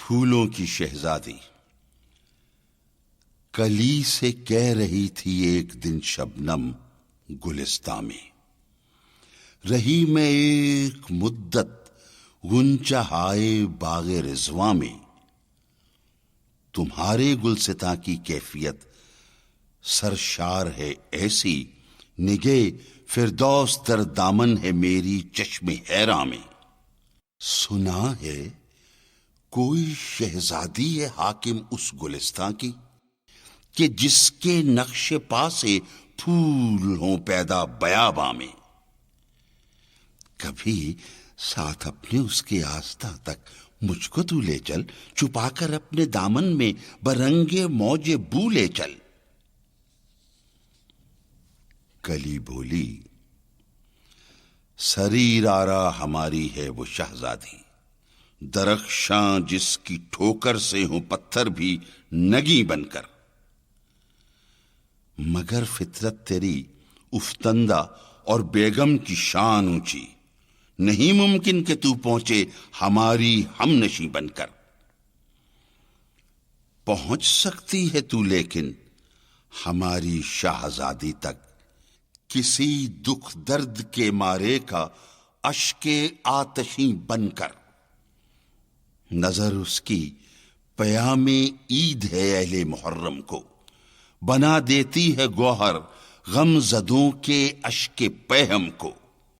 پھولوں کی شہزادی کلی سے کہہ رہی تھی ایک دن شبنم گلستان میں، رہی میں ایک مدت غنچہ ہائے باغ رضواں میں، تمہارے گلستاں کی کیفیت سرشار ہے ایسی، نگے فردوس در دامن ہے میری چشم حیراں میں۔ سنا ہے کوئی شہزادی ہے حاکم اس گلستاں کی، کہ جس کے نقش پا سے پھول ہوں پیدا بیاباں میں۔ کبھی ساتھ اپنے اس کے آستاں تک مجھ کو تو لے چل، چھپا کر اپنے دامن میں برنگ موج بو لے چل۔ کلی بولی سریر آرا ہماری ہے وہ شہزادی، درخشاں جس کی ٹھوکر سے ہوں پتھر بھی نگیں بن کر، مگر فطرت تیری افتندہ اور بیگم کی شان اونچی، نہیں ممکن کہ تو پہنچے ہماری ہم نشیں بن کر۔ پہنچ سکتی ہے تو لیکن ہماری شہزادی تک کسی دکھ درد کے مارے کا اشک آتشیں بن کر۔ نظر اس کی پیام عید ہے اہل محرم کو، بنا دیتی ہے گوہر غم زدوں کے اشک پیہم کو۔